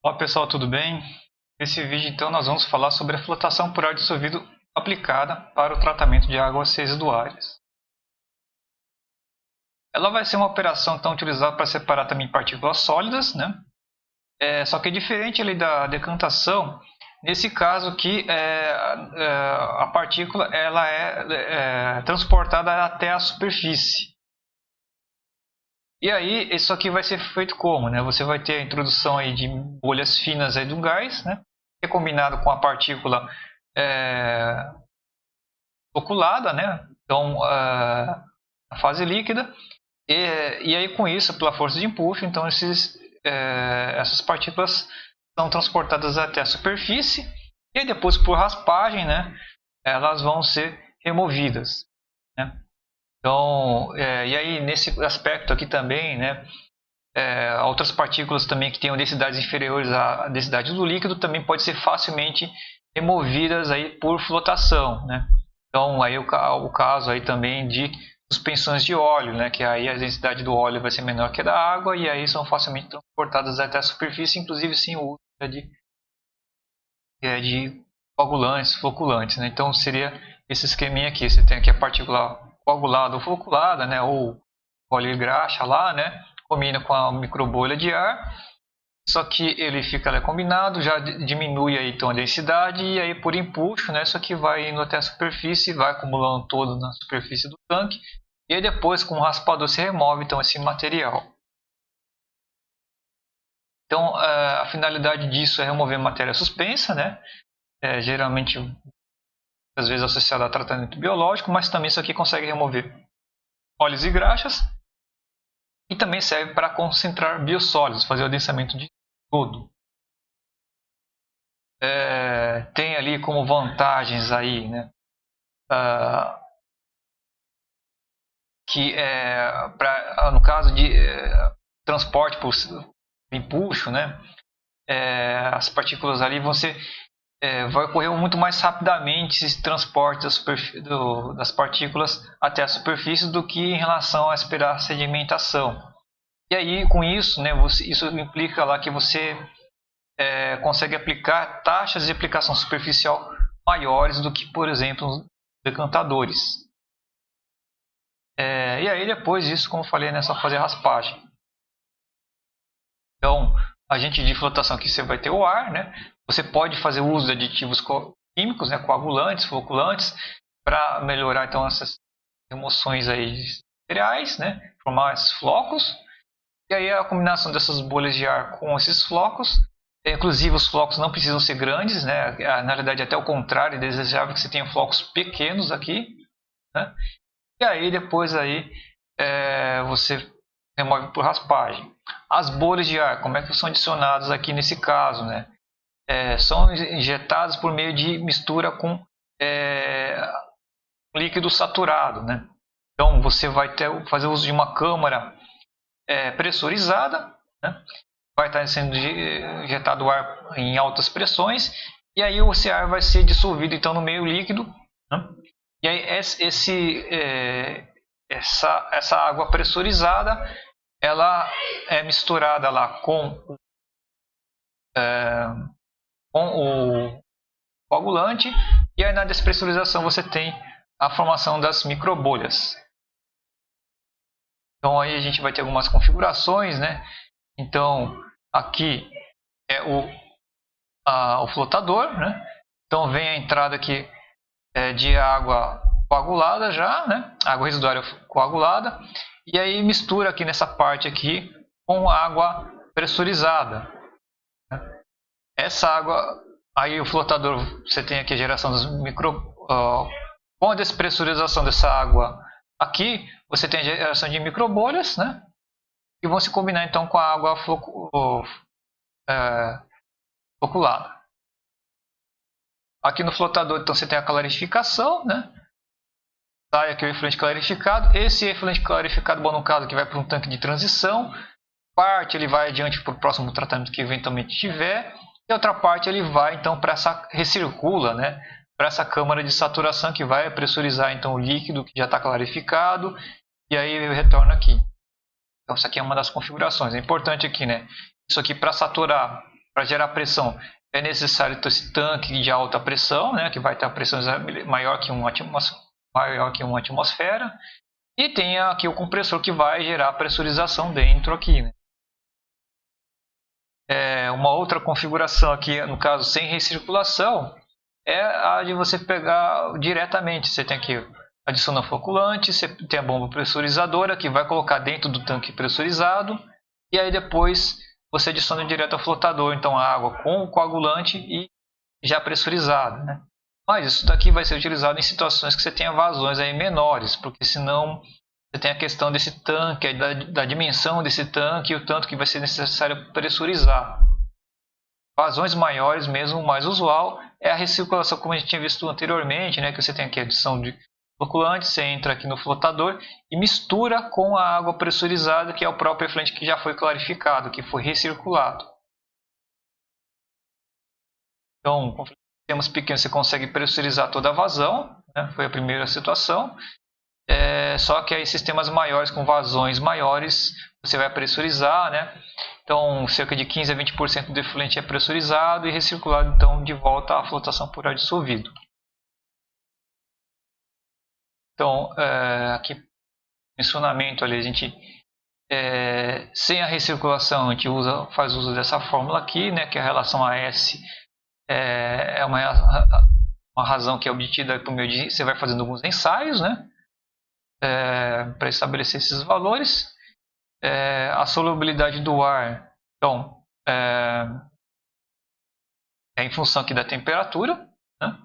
Olá pessoal, tudo bem? Nesse vídeo então nós vamos falar sobre a flotação por ar dissolvido aplicada para o tratamento de águas residuais. Ela vai ser uma operação então utilizada para separar também partículas sólidas, né? Só que é diferente ali da decantação, nesse caso que a partícula ela é transportada até a superfície. E aí, isso aqui vai ser feito como, né? Você vai ter a introdução aí de bolhas finas aí do gás, né? Que é combinado com a partícula é, oculada, né? Então, a fase líquida. E aí, com isso, pela força de empuxo, então essas partículas são transportadas até a superfície. E aí, depois, por raspagem, né? Elas vão ser removidas, né? Então, e aí nesse aspecto aqui também, né, outras partículas também que tenham densidades inferiores à densidade do líquido também podem ser facilmente removidas aí por flotação, né? Então, aí o caso aí também de suspensões de óleo, né, que aí a densidade do óleo vai ser menor que a da água e aí são facilmente transportadas até a superfície, inclusive sim o uso de coagulantes, floculantes, né? Então seria esse esqueminha aqui, você tem aqui a partícula coagulada ou floculada, né? Ou óleo e graxa lá, né? Combina com a microbolha de ar, só que ele fica ali combinado, já diminui aí então a densidade e aí por empuxo, né? Isso aqui vai indo até a superfície, vai acumulando todo na superfície do tanque e aí depois com o raspador se remove então esse material. Então a finalidade disso é remover matéria suspensa, né? Geralmente às vezes associada a tratamento biológico, mas também isso aqui consegue remover óleos e graxas e também serve para concentrar biosólidos, fazer o adensamento de tudo. Tem ali como vantagens aí, né, que no caso de transporte por empuxo, né, as partículas ali vai ocorrer muito mais rapidamente esse transporte das partículas até a superfície do que em relação a esperar a sedimentação. E aí, com isso, né, isso implica lá que você consegue aplicar taxas de aplicação superficial maiores do que, por exemplo, os decantadores. E aí, depois disso, como eu falei, é só fazer a raspagem. Então, agente de flotação aqui você vai ter o ar, né? Você pode fazer uso de aditivos químicos, né, coagulantes, floculantes, para melhorar então essas remoções aí de materiais, né, formar esses flocos. E aí a combinação dessas bolhas de ar com esses flocos, inclusive os flocos não precisam ser grandes, né? Na realidade até o contrário, é desejável que você tenha flocos pequenos aqui, né? E aí depois aí você remove por raspagem. As bolhas de ar, como é que são adicionadas aqui nesse caso, né? São injetadas por meio de mistura com líquido saturado, né? Então você vai fazer uso de uma câmara pressurizada, né? Vai estar sendo injetado ar em altas pressões e aí esse ar vai ser dissolvido então no meio líquido, né? E aí essa água pressurizada ela é misturada lá com o coagulante e aí na despressurização você tem a formação das microbolhas. Então aí a gente vai ter algumas configurações, né? Então aqui é o flotador, né? Então vem a entrada aqui de água coagulada já, né? Água residuária coagulada e aí mistura aqui nessa parte aqui com água pressurizada. Né? Essa água, aí o flotador, você tem aqui a geração das com a despressurização dessa água aqui, você tem a geração de microbolhas, né? Que vão se combinar então com a água floculada. Aqui no flotador, então você tem a clarificação, né? Sai aqui o efluente clarificado. Esse efluente clarificado, bom, no caso, que vai para um tanque de transição. Parte ele vai adiante para o próximo tratamento que eventualmente tiver. E outra parte ele vai então para essa recircula, né? Para essa câmara de saturação que vai pressurizar então o líquido que já está clarificado. E aí ele retorna aqui. Então isso aqui é uma das configurações. É importante aqui, né? Isso aqui para saturar, para gerar pressão é necessário ter esse tanque de alta pressão, né, que vai ter a pressão maior que uma atmosfera, e tem aqui o compressor que vai gerar pressurização dentro aqui, né. Uma outra configuração aqui, no caso sem recirculação, é a de você pegar diretamente. Você tem aqui adiciona floculante, você tem a bomba pressurizadora que vai colocar dentro do tanque pressurizado, e aí depois você adiciona direto ao flotador, então a água com o coagulante e já pressurizado, né? Mas isso daqui vai ser utilizado em situações que você tenha vazões aí menores, porque senão você tem a questão desse tanque, da dimensão desse tanque e o tanto que vai ser necessário pressurizar. Vazões maiores mesmo, o mais usual é a recirculação, como a gente tinha visto anteriormente, né, que você tem aqui a adição de floculante, você entra aqui no flotador e mistura com a água pressurizada, que é o próprio efluente que já foi clarificado, que foi recirculado. Então, com sistemas pequenos você consegue pressurizar toda a vazão, né, foi a primeira situação. Só que aí sistemas maiores, com vazões maiores, você vai pressurizar, né? Então, cerca de 15 a 20% do efluente é pressurizado e recirculado, então, de volta à flotação por ar dissolvido. Então, aqui, mencionamento ali, a gente, sem a recirculação, a gente faz uso dessa fórmula aqui, né? Que a relação AS é uma razão que é obtida por meio de, você vai fazendo alguns ensaios, né? Para estabelecer esses valores. A solubilidade do ar, então, é em função aqui da temperatura, né?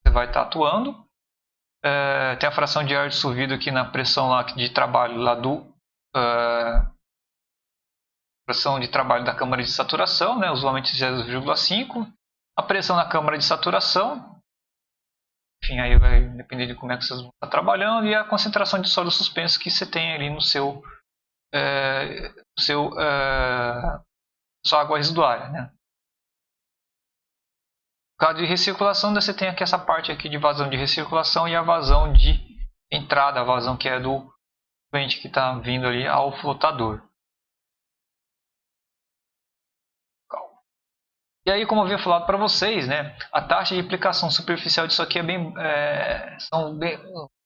Você vai estar atuando. Tem a fração de ar dissolvido aqui na pressão lá de trabalho lá pressão de trabalho da câmara de saturação, né? Usualmente 0,5. A pressão na câmara de saturação, enfim, aí vai depender de como é que vocês vão estar trabalhando, e a concentração de sólido suspenso que você tem ali no sua água residuária, né? No caso de recirculação, você tem aqui essa parte aqui de vazão de recirculação e a vazão de entrada, a vazão que é do efluente que está vindo ali ao flotador. E aí, como eu havia falado para vocês, né, a taxa de aplicação superficial disso aqui são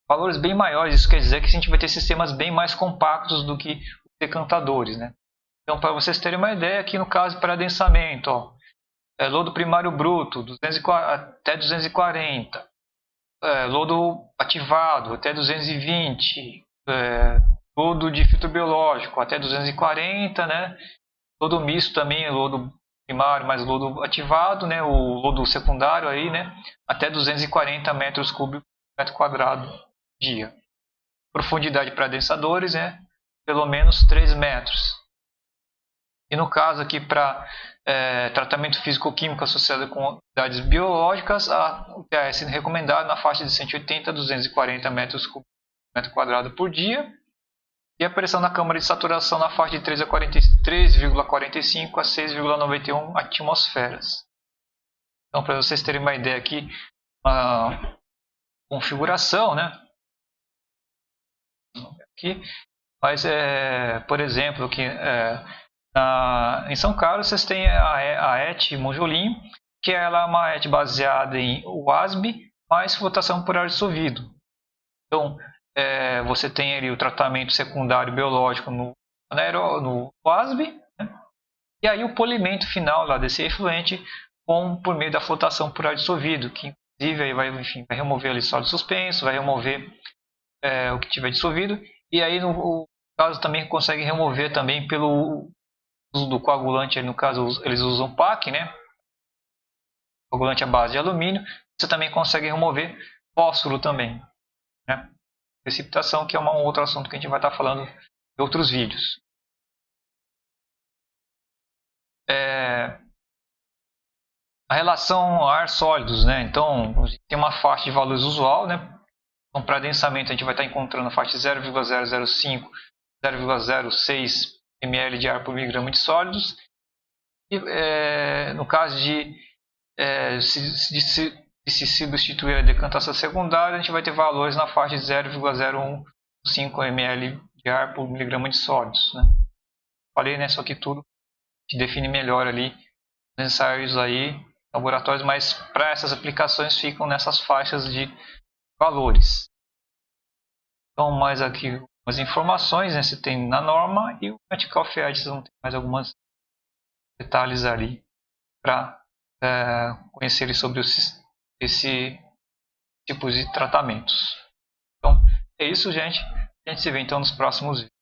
valores bem maiores. Isso quer dizer que a gente vai ter sistemas bem mais compactos do que os decantadores, né? Então, para vocês terem uma ideia, aqui no caso para adensamento, ó, lodo primário bruto 240, até 240, lodo ativado até 220, lodo de filtro biológico até 240, né? Lodo misto também, lodo primário mais lodo ativado, né? O lodo secundário aí, né? Até 240 metros cúbicos por metro quadrado dia. Profundidade para adensadores, né? Pelo menos 3 metros. E no caso aqui para tratamento físico-químico associado com unidades biológicas, o TAS recomendado na faixa de 180 a 240 metros cúbicos por metro quadrado por dia. E a pressão na câmara de saturação na faixa de 3,45 a 6,91 atmosferas. Então, para vocês terem uma ideia aqui, a configuração, né? Aqui, mas, por exemplo, aqui, em São Carlos, vocês têm a ET Monjolim, que ela é uma ET baseada em WASB, mais flotação por ar dissolvido. Então, você tem ali o tratamento secundário biológico no WASB, né? E aí o polimento final lá desse efluente por meio da flotação por ar dissolvido, que inclusive aí vai remover ali sólido suspenso, vai remover o que tiver dissolvido, e aí no caso também consegue remover também pelo uso do coagulante, no caso eles usam PAC, né? Coagulante à base de alumínio, você também consegue remover fósforo também, né? Precipitação, que é um outro assunto que a gente vai estar falando em outros vídeos. A relação ar-sólidos, né? Então, a gente tem uma faixa de valores usual, né? Então, para densamento, a gente vai estar encontrando a faixa de 0,005, 0,06 ml de ar por miligrama de sólidos. E, no caso de se substituir a decantação secundária, a gente vai ter valores na faixa de 0,015 ml de ar por miligrama de sólidos, né? Falei, né? Só que tudo que define melhor ali os ensaios aí laboratórios, mas para essas aplicações ficam nessas faixas de valores. Então, mais aqui algumas informações, né, se tem na norma, e o Practical FEAD, vocês vão ter mais alguns detalhes ali para conhecerem sobre esse tipo de tratamentos. Então, é isso, gente. A gente se vê então nos próximos vídeos.